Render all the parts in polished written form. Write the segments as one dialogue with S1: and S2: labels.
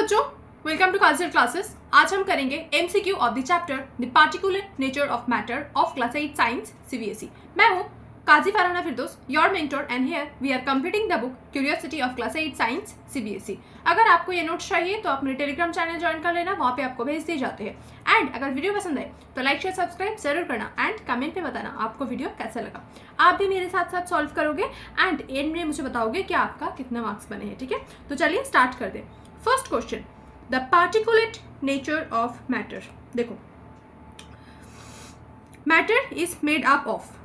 S1: बच्चों, welcome to cultural classes. आज हम करेंगे MCQ of the chapter the particular nature of matter of class 8 science CBSE. मैं हूं Kazi Farhana Firdaus, your mentor, and here we are completing the book Curiosity of class 8 science CBSE. अगर आपको ये notes चाहिए तो अपने टेलीग्राम चैनल ज्वाइन कर लेना, वहाँ पे आपको भेज दिए जाते हैं। एंड अगर वीडियो पसंद आए तो लाइक शेयर सब्सक्राइब जरूर करना एंड कमेंट में बताना आपको वीडियो कैसा लगा। आप भी मेरे साथ साथ सॉल्व करोगे एंड एंड में मुझे बताओगे कि आपका कितना मार्क्स बने हैं। ठीक है, तो चलिए स्टार्ट कर दें। First question, the particulate nature of matter. देखो, matter is made up of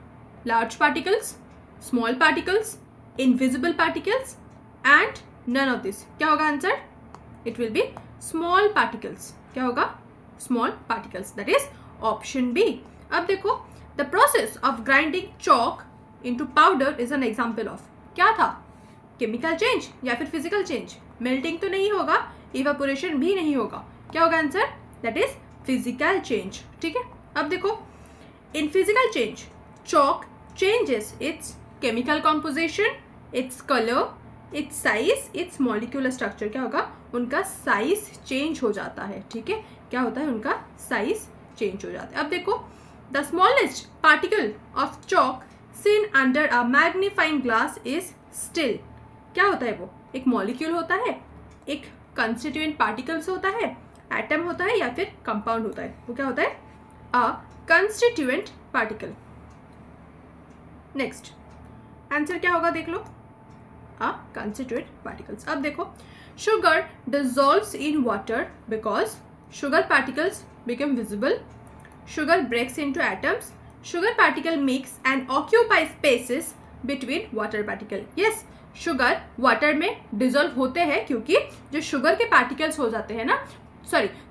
S1: large particles, small particles, invisible particles and none of this. क्या होगा answer? It will be small particles. क्या होगा? Small particles, that is option B. अब देखो, the process of grinding chalk into powder is an example of. क्या था? Chemical change या फिर फिजिकल चेंज? मेल्टिंग तो नहीं होगा, इवेपोरेशन भी नहीं होगा। क्या होगा answer? That is physical change. ठीक है, अब देखो, in physical change chalk changes its chemical composition, its color, its size, its molecular structure। क्या होगा? उनका साइज चेंज हो जाता है। ठीक है, क्या होता है? उनका साइज चेंज हो जाता है। अब देखो, the smallest particle of chalk seen under a magnifying glass is still। क्या होता है वो? एक मॉलिक्यूल होता है, एक कंस्टिट्यूएंट पार्टिकल्स होता है, एटम होता है या फिर कंपाउंड होता है। वो क्या होता है? A constituent particle. Next answer क्या होगा? देख लो, अ कंस्टिट्यूएंट पार्टिकल्स। अब देखो, sugar dissolves in water because sugar particles become visible, sugar breaks into atoms, sugar particle makes and occupy spaces between water particle. Yes, sugar water में dissolve होते हैं क्योंकि जो शुगर के पार्टिकल्स हो जाते हैं ना,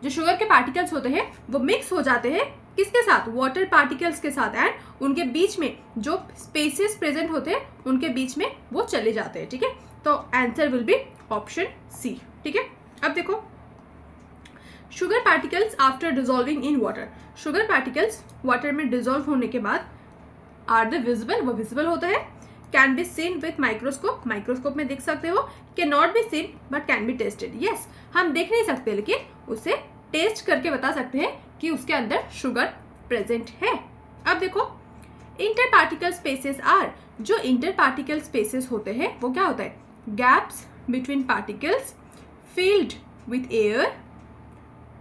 S1: जो शुगर के पार्टिकल्स होते हैं वो मिक्स हो जाते हैं किसके साथ? वाटर पार्टिकल्स के साथ, एंड उनके बीच में जो स्पेसेस प्रेजेंट होते हैं उनके बीच में वो चले जाते हैं। ठीक है, तो answer will be option C. ठीक है, अब देखो, sugar particles after dissolving in water. Sugar particles water में डिसॉल्व होने के बाद आर द विजिबल? वो विजिबल होता है। Can be seen with microscope? Microscope में देख सकते हो। Can not be seen but can be tested. Yes, हम देख नहीं सकते लेकिन उसे टेस्ट करके बता सकते हैं कि उसके अंदर शुगर प्रेजेंट है। अब देखो, इंटर पार्टिकल स्पेसेस आर। जो इंटर पार्टिकल स्पेसेस होते हैं वो क्या होता है? Gaps between particles field with air,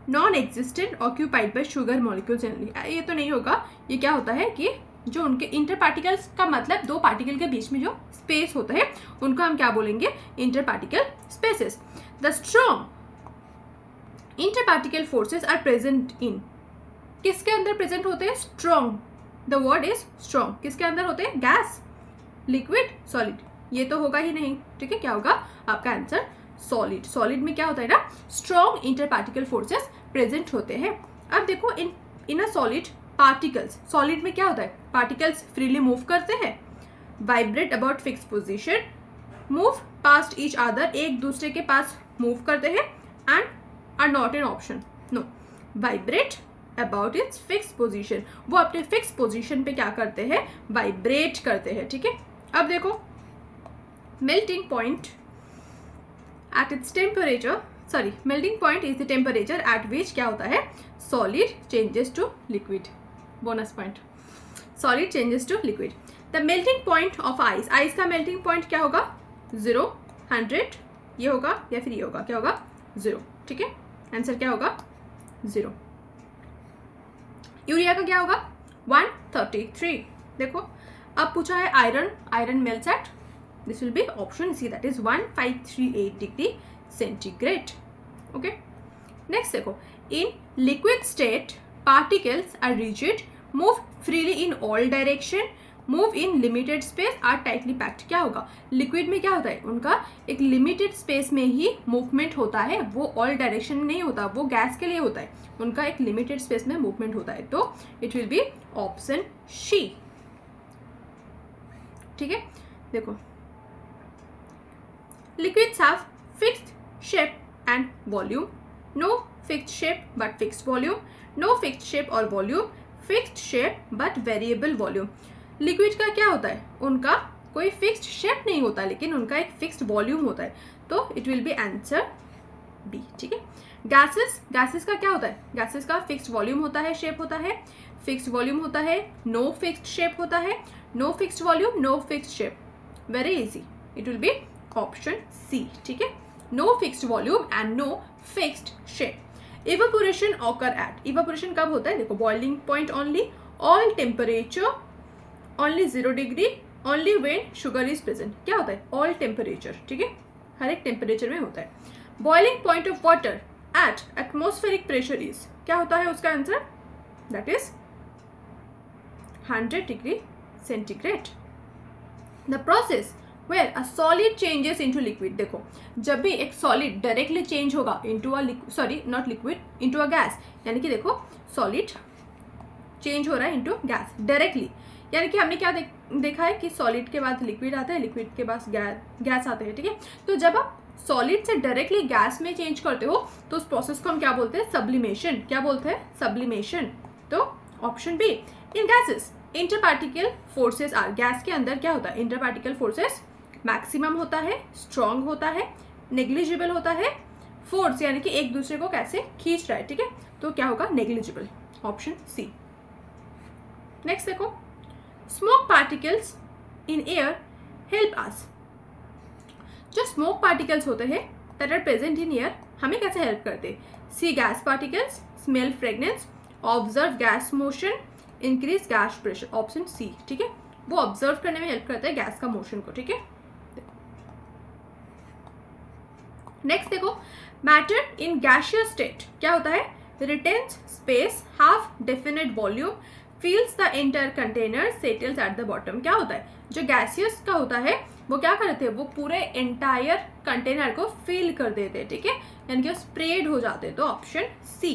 S1: non existent, occupied by sugar molecules. ये तो नहीं होगा। ये क्या होता है कि जो उनके इंटर पार्टिकल्स का मतलब दो पार्टिकल के बीच में जो स्पेस होता है उनको हम क्या बोलेंगे? Inter particle spaces. The strong interparticle forces are present in. किसके अंदर प्रेजेंट होते हैं? Strong. The word is strong. किसके अंदर होते हैं? Gas, liquid, solid? ये तो होगा ही नहीं। ठीक है, क्या होगा आपका आंसर? सॉलिड। सॉलिड में क्या होता है ना, स्ट्रॉन्ग इंटरपार्टिकल फोर्सेस प्रेजेंट होते हैं। अब देखो, इन अ सॉलिड पार्टिकल्स, सॉलिड में क्या होता है? पार्टिकल्स फ्रीली मूव करते हैं, vibrate about fix position, move past each other, एक दूसरे के पास मूव करते हैं, and are not an option. No, vibrate about its fixed position. वो अपने फिक्स पोजीशन पे क्या करते हैं? वाइब्रेट करते हैं। ठीक है, अब देखो, melting point at its temperature, melting point is the temperature at which क्या होता है? Solid changes to liquid. Bonus point, solid changes to liquid. The melting point of ice. Ice का मेल्टिंग पॉइंट क्या होगा? 0, 100, ये होगा या फिर ये होगा? क्या होगा? 0। ठीक है, आंसर क्या होगा? 0। यूरिया का क्या होगा? 133। देखो, अब पूछा है iron. Iron melts at, this will be option C, that is 1538 degree centigrade. Okay, next देखो, in liquid state particles are rigid, move freely in all direction, move in limited space, are tightly packed. क्या होगा? Liquid में क्या होता है? उनका एक limited space में ही मूवमेंट होता है, वो ऑल डायरेक्शन में नहीं होता, वो गैस के लिए होता है, उनका एक लिमिटेड स्पेस में मूवमेंट होता है। तो it will be option C. ठीक है, देखो, liquids have fixed shape and volume, no fixed shape but fixed volume, no fixed shape और volume, fixed shape but variable volume. Liquid का क्या होता है? उनका कोई फिक्स्ड शेप नहीं होता लेकिन उनका एक फिक्स्ड वॉल्यूम होता है। तो it will be answer B, ठीक है। गैसेस, गैसेस का क्या होता है? गैसेस का फिक्स्ड वॉल्यूम होता है, शेप होता है, फिक्स्ड वॉल्यूम होता है, नो फिक्स्ड शेप होता है, no fixed volume, no fixed shape, very easy, it will be option C, ठीक है। No fixed volume and no fixed shape. Evaporation occur at, evaporation कब होता है? देखो, boiling point only, all temperature only 0 degree, only when sugar is present. क्या होता है? All temperature, ठीक है, हर एक टेम्परेचर में होता है। Boiling point of water at atmospheric pressure is, क्या होता है उसका answer? That is 100 degree centigrade. The process where a solid changes into liquid, देखो जब भी एक सॉलिड डायरेक्टली चेंज होगा into a sorry not liquid, into a gas, यानी कि देखो सॉलिड चेंज हो रहा है इनटू गैस डायरेक्टली, यानी कि हमने क्या देखा है कि सॉलिड के बाद लिक्विड आता है, लिक्विड के बाद गैस आते हैं, ठीक है। तो जब आप सॉलिड से डायरेक्टली गैस में चेंज करते हो तो उस प्रोसेस को हम क्या बोलते हैं? सब्लिमेशन। क्या बोलते हैं? सब्लिमेशन। तो option B. In gases interparticle forces are, gas के अंदर क्या होता है? इंटरपार्टिकल फोर्सेस मैक्सिमम होता है, स्ट्रॉन्ग होता है, नेग्लिजिबल होता है, फोर्स यानी कि एक दूसरे को कैसे खींच रहा है, ठीक है, तो क्या होगा? Negligible, option C. नेक्स्ट देखो, smoke particles in air help us, जो स्मोक पार्टिकल्स होते हैं that are present in air हमें कैसे हेल्प करते हैं? See gas particles, smell fragrance, observe gas motion, increase gas pressure, option C, ठीक है, वो ऑब्जर्व करने में हेल्प करता है गैस का मोशन को, ठीक है। नेक्स्ट देखो, मैटर इन गैसियस स्टेट क्या होता है? Retains space, half definite volume, फिल्स the entire container, settles eight the bottom. क्या होता है? जो गैसियस का होता है वो क्या करते हैं? वो पूरे एंटायर कंटेनर को फिल कर देते हैं, ठीक है, यानी कि वो स्प्रेड हो जाते हैं, तो option C.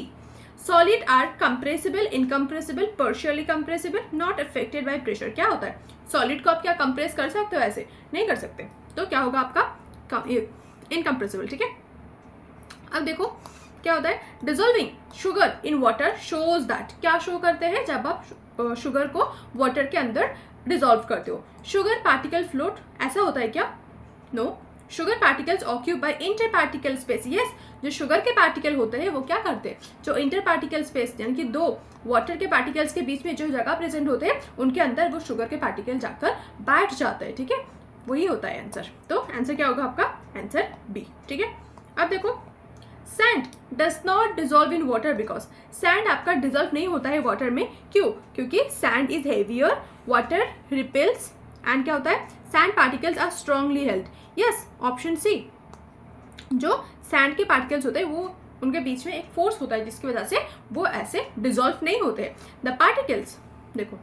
S1: Solid are compressible, incompressible, partially compressible, not affected by pressure. क्या होता है? सॉलिड को आप क्या कंप्रेस कर सकते हो? ऐसे नहीं कर सकते, तो क्या होगा आपका? इनकम्प्रेसिबल, ठीक है। अब देखो क्या होता है? Dissolving sugar in water shows that, क्या शो करते हैं? जब आप शुगर को वाटर के अंदर डिजोल्व करते हो, शुगर पार्टिकल फ्लोट, ऐसा होता है क्या? No, sugar particles occupy inter particle space. Yes, जो शुगर के पार्टिकल होते हैं वो क्या करते हैं? जो इंटर पार्टिकल स्पेस यानी कि दो वाटर के पार्टिकल्स के बीच में जो जगह प्रेजेंट होते हैं उनके अंदर वो शुगर के पार्टिकल जाकर बैठ जाते हैं, ठीक है, वही होता है आंसर। तो आंसर क्या होगा आपका? आंसर बी, ठीक है। अब देखो, sand does not dissolve in water because, sand आपका डिजोल्व नहीं होता है वाटर में, क्यों? क्योंकि sand is heavier, water repels, and क्या होता है? Sand particles are strongly held. Yes, option C. जो सैंड के पार्टिकल्स होते हैं वो उनके बीच में एक फोर्स होता है जिसकी वजह से वो ऐसे डिजोल्व नहीं होते। द पार्टिकल्स, देखो,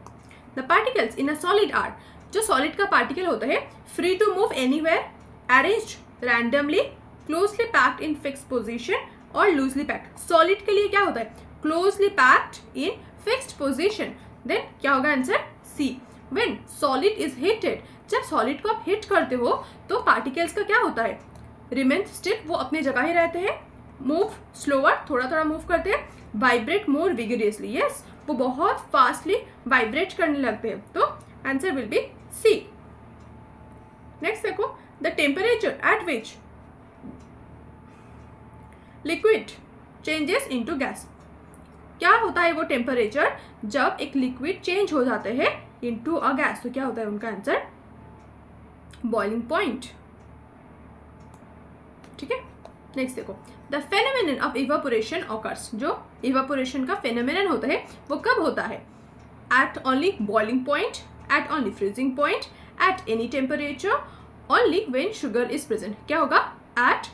S1: the particles in a solid are, जो सॉलिड का पार्टिकल होता है, free to move anywhere, arranged randomly, closely packed in fix position और लूजली पैक्ड। सॉलिड के लिए क्या होता है? Closely packed in fixed position, then क्या होगा answer? C. When solid is heated, जब सॉलिड को आप हिट करते हो तो पार्टिकल्स का क्या होता है? रिमेन स्टिल, वो अपने जगह ही रहते हैं, मूव स्लोअर, थोड़ा थोड़ा मूव करते हैं, वाइब्रेट मोर विगरियसली, यस, वो बहुत फास्टली वाइब्रेट करने लगते हैं, तो answer will be C. Next देखो, the temperature at which liquid changes into gas, क्या होता है वो टेम्परेचर जब एक लिक्विड चेंज हो जाते हैं इनटू अ गैस, तो क्या होता है उनका आंसर? बॉइलिंग पॉइंट, ठीक है। नेक्स्ट देखो, the phenomenon of evaporation occurs, जो इवापोरेशन का फेनोमेनन होता है वो कब होता है? At only boiling point, at only freezing point, at any temperature, only when sugar is present. क्या होगा? At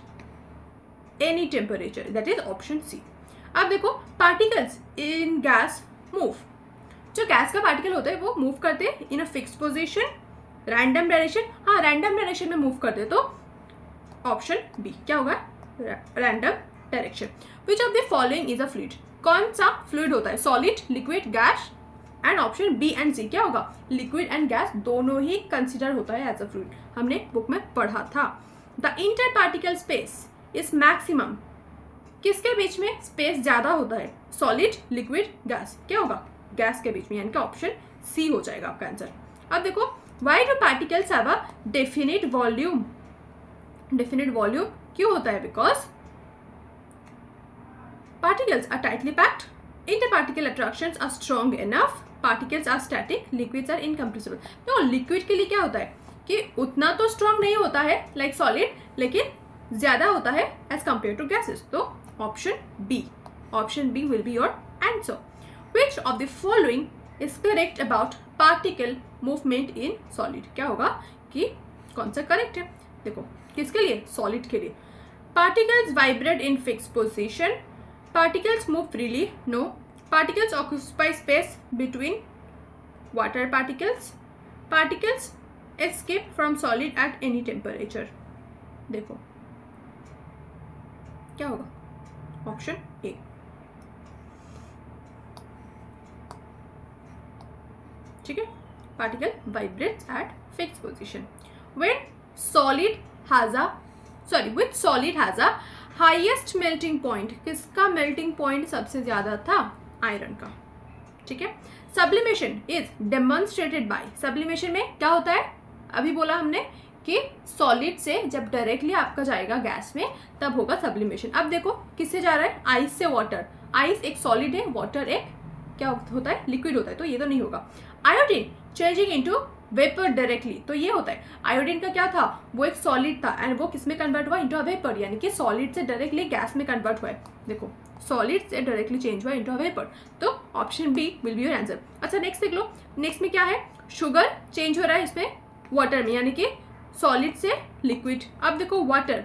S1: any temperature, that is option C. अब देखो, पार्टिकल्स इन गैस मूव, जो गैस का पार्टिकल होता है वो मूव करते हैं in a fixed position, random direction, हाँ रैंडम डायरेक्शन में मूव करते हैं, तो ऑप्शन बी क्या होगा? Random direction. Which of the following is a fluid, कौन सा फ्लूइड होता है? Solid, liquid, gas, and option B and C क्या होगा? लिक्विड एंड गैस दोनों ही कंसिडर होता है एज अ फ्लूइड, हमने बुक में पढ़ा था। The inter particle space is maximum, किसके बीच में स्पेस ज्यादा होता है? सॉलिड, लिक्विड, गैस, क्या होगा? गैस के बीच में, यानी कि ऑप्शन सी हो जाएगा आपका आंसर। अब देखो, why do particles have a definite volume? Definite volume क्यों होता है? Because particles are tightly packed, interparticle attractions are strong enough, particles are static, liquids are incompressible. तो लिक्विड के लिए क्या होता है कि उतना तो स्ट्रॉन्ग नहीं होता है लाइक सॉलिड, लेकिन ज्यादा होता है एज कंपेयर टू गैसेस. तो option B will be your answer. Which of the following is correct about particle movement in solid? क्या होगा कि कौन सा करेक्ट है? देखो किसके लिए? सॉलिड के लिए. Particles vibrate in fix position, particles move freely, no. Particles occupy space between water particles, particles escape from solid at any temperature. देखो क्या होगा? Option A. ठीक है, particle vibrates at fixed position when solid has a highest melting point. किसका melting point सबसे ज्यादा था? Iron का. ठीक है. Sublimation is demonstrated by. Sublimation में क्या होता है? अभी बोला हमने कि सॉलिड से जब डायरेक्टली आपका जाएगा गैस में तब होगा सब्लिमेशन. अब देखो किससे जा रहा है? आइस से वाटर. आइस एक सॉलिड है, वाटर एक क्या होता है? लिक्विड होता है. तो ये तो नहीं होगा. Iodine changing into vapour directly. तो ये होता है. आयोडीन का क्या था? वो एक सॉलिड था एंड वो किस में कन्वर्ट हुआ? इनटू अ वेपर, यानी कि सॉलिड से डायरेक्टली गैस में कन्वर्ट हुआ है. देखो सॉलिड से डायरेक्टली चेंज हुआ इनटू अ वेपर. तो option B will be your answer. अच्छा नेक्स्ट देख लो. नेक्स्ट में क्या है? शुगर चेंज हो रहा है इसमें वाटर में, यानी कि सॉलिड से लिक्विड. अब देखो वाटर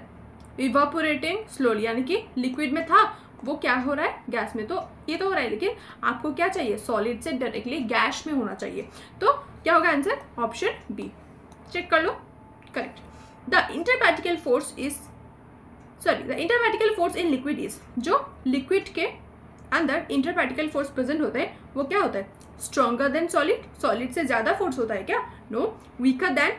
S1: इवापोरेटिंग स्लोली, यानी कि लिक्विड में था वो क्या हो रहा है? गैस में. तो ये तो हो रहा है, लेकिन आपको क्या चाहिए? सॉलिड से डायरेक्टली गैस में होना चाहिए. तो क्या होगा आंसर? Option B. चेक कर लो. Correct. The interparticle force in liquid is. जो लिक्विड के अंदर इंटरपार्टिकल फोर्स प्रेजेंट होता है वो क्या होता है? Stronger than solid. सॉलिड से ज्यादा फोर्स होता है क्या? नो. वीकर देन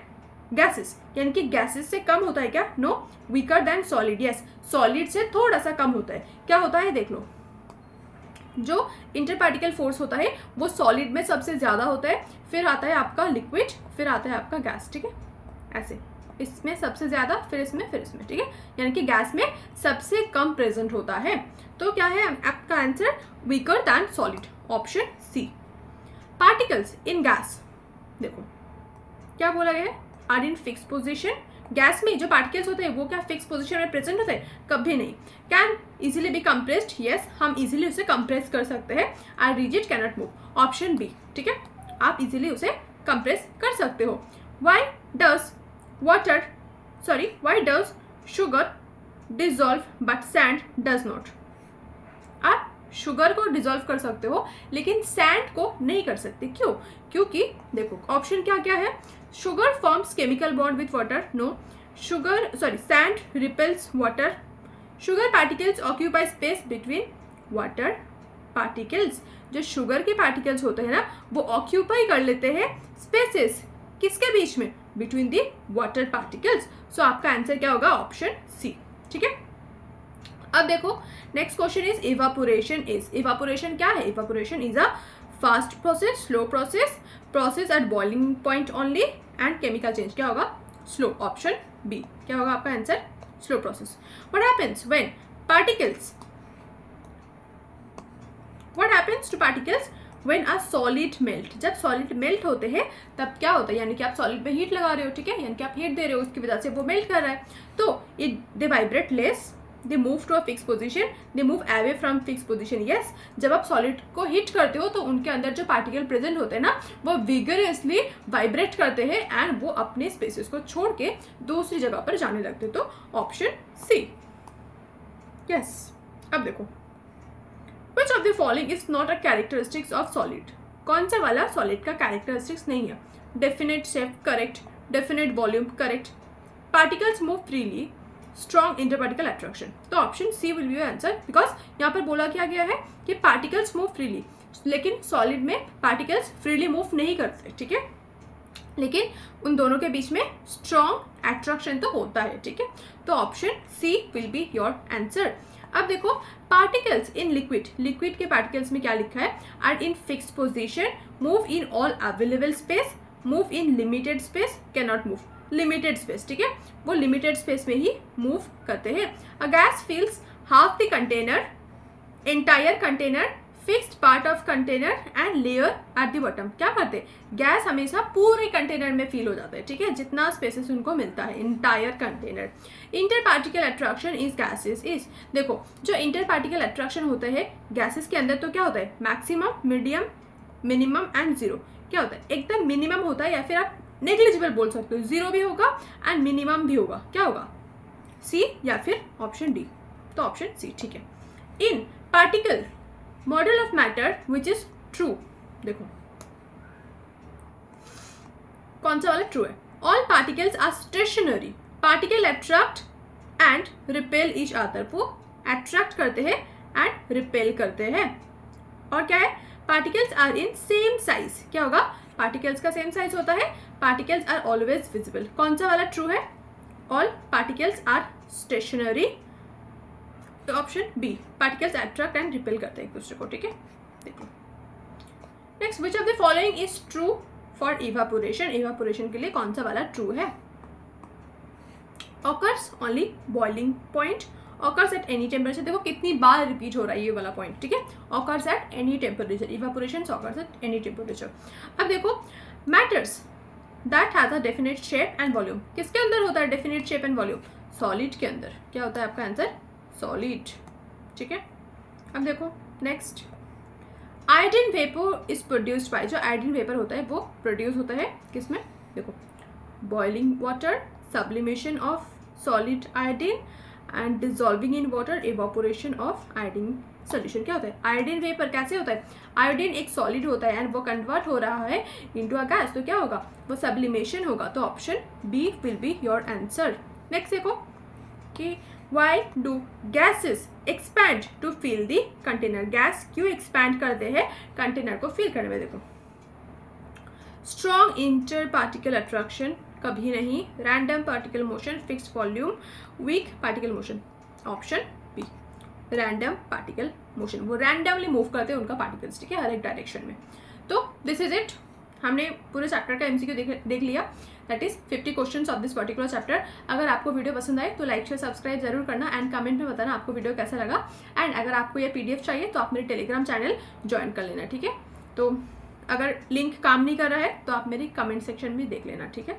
S1: गैसेस, यानी कि गैसेस से कम होता है क्या? No. Weaker than solid. Yes, solid से थोड़ा सा कम होता है. क्या होता है देख लो. जो इंटरपार्टिकल फोर्स होता है वो सॉलिड में सबसे ज्यादा होता है, फिर आता है आपका लिक्विड, फिर आता है आपका गैस. ठीक है, ऐसे इसमें सबसे ज्यादा, फिर इसमें, फिर इसमें. ठीक है, यानी कि गैस में सबसे कम प्रेजेंट होता है. तो क्या है आपका answer? Weaker than solid. Option C. Particles in gas, देखो क्या बोला गया है? Are in fix position. Gas में जो पार्टिकल्स होते हैं वो क्या फिक्स पोजीशन में प्रेजेंट होते हैं? कभी नहीं. Can easily be compressed. Yes, हम इजीली उसे कंप्रेस कर सकते हैं. Are rigid cannot move. Option B. ठीक है, आप इजीली उसे कंप्रेस कर सकते हो. Why does sugar dissolve but sand does not? आप शुगर को डिजॉल्व कर सकते हो लेकिन सैंड को नहीं कर सकते. क्यों? क्योंकि देखो ऑप्शन क्या क्या है? Sugar forms chemical bond with water. No. Sand repels water. Sugar particles occupy space between water particles. जो शुगर के पार्टिकल्स होते हैं ना वो ऑक्यूपाई कर लेते हैं स्पेसेस. किसके बीच में? Between the water particles. So आपका आंसर क्या होगा? Option C. ठीक है. अब देखो नेक्स्ट क्वेश्चन इज इवापोरेशन क्या है? Evaporation is a fast process, slow process at boiling point only and chemical change. क्या होगा? स्लो. Option B. क्या होगा आपका answer? Slow process. What happens to particles when a solid melt? जब solid melt होते हैं तब क्या होता है? यानी कि आप सॉलिड में हीट लगा रहे हो. ठीक है, यानी कि आप हीट दे रहे हो, उसकी वजह से वो मेल्ट कर रहा है. तो they vibrate less, they move to a fix position, they move away from fix position. Yes, जब आप सॉलिड को हीट करते हो तो उनके अंदर जो पार्टिकल प्रेजेंट होते हैं ना वो विगरसली वाइब्रेट करते हैं एंड वो अपने स्पेसेस को छोड़ के दूसरी जगह पर जाने लगते. तो ऑप्शन सी. यस. अब देखो which of the following is not a characteristics of solid? कौन सा वाला सॉलिड का कैरेक्टरिस्टिक्स नहीं है? Definite shape correct, definite volume correct, particles move freely, strong interparticle attraction. तो option C will be your answer because यहाँ पर बोला क्या गया है कि पार्टिकल्स मूव फ्रीली, लेकिन सॉलिड में पार्टिकल्स फ्रीली मूव नहीं करते. ठीक है, लेकिन उन दोनों के बीच में स्ट्रॉन्ग अट्रैक्शन तो होता है. ठीक है, तो option C will be your answer. अब देखो पार्टिकल्स इन लिक्विड के पार्टिकल्स में क्या लिखा है? Are in fixed position, move in all available space, move in limited space, can not move. Limited space. ठीक है, वो लिमिटेड स्पेस में ही मूव करते हैं. A gas fills half the container entire container, fixed part of container and layer at the bottom. क्या करते हैं, gas हमेशा पूरे कंटेनर में फील हो जाता है, ठीक है, जितना स्पेसेस उनको मिलता है, entire container. Inter particle attraction is gases is, देखो जो इंटर पार्टिकल अट्रैक्शन होता है गैसेस के अंदर तो क्या होता है, maximum, medium, minimum and zero. क्या होता है, एकदम मिनिमम होता है या फिर आप नेग्लिजिबल बोल सकते हो, जीरो भी होगा एंड मिनिमम भी होगा। क्या होगा, सी या फिर ऑप्शन डी, तो ऑप्शन सी ठीक है। In particle model of matter which is true, देखो कौन सा वाला ट्रू है, all particles are stationary, particle attract and repel each other, वो अट्रैक्ट करते हैं एंड रिपेल करते हैं। और क्या है, particles are in same size, क्या होगा, पार्टिकल्स का सेम साइज होता है, पार्टिकल्स आर ऑलवेज विजिबल। कौन सा वाला ट्रू है, ऑल पार्टिकल्स आर स्टेशनरी, तो option B, particles attract and repel करते हैं एक दूसरे को, ठीक है। देखो next, which of the following is true for evaporation, evaporation के लिए कौन सा वाला ट्रू है, occurs only boiling point, occurs at any temperature, देखो कितनी बार रिपीट हो रहा है ये वाला पॉइंट, ठीक है, occurs at any temperature, evaporation occurs at any temperature. अब देखो matters that has a definite shape and volume, किसके अंदर होता है definite shape and volume, solid के अंदर। क्या होता है आपका आंसर, सॉलिड, ठीक है। अब देखो next, iodine vapour is produced by, जो आयोडीन वेपर होता है वो प्रोड्यूस होता है किसमें, देखो boiling water, sublimation of solid iodine and dissolving in water, evaporation of iodine solution. क्या होता है, आयोडीन वेपर कैसे होता है, आयोडीन एक सॉलिड होता है एंड वो कन्वर्ट हो रहा है इनटू अ गैस, तो क्या होगा, वो सब्लिमेशन होगा, तो option B will be your answer. Next देखो कि why do gases expand to fill the container, gas क्यों expand करते हैं कंटेनर को फिल करने में। देखो स्ट्रॉन्ग इंटर पार्टिकल अट्रैक्शन कभी नहीं, random particle motion, fixed volume, weak particle motion, option B random particle motion, वो रैंडमली मूव करते हैं उनका पार्टिकल्स, ठीक है, हर एक डायरेक्शन में। तो दिस इज इट, हमने पूरे चैप्टर का एमसीक्यू देख लिया, that is 50 questions of this particular chapter. अगर आपको वीडियो पसंद आए तो लाइक शेयर सब्सक्राइब जरूर करना एंड कमेंट में बताना आपको वीडियो कैसा लगा। एंड अगर आपको ये पीडीएफ चाहिए तो आप मेरे टेलीग्राम चैनल ज्वाइन कर लेना, ठीक है। तो अगर लिंक काम नहीं कर रहा है तो आप मेरी कमेंट सेक्शन में देख लेना, ठीक है।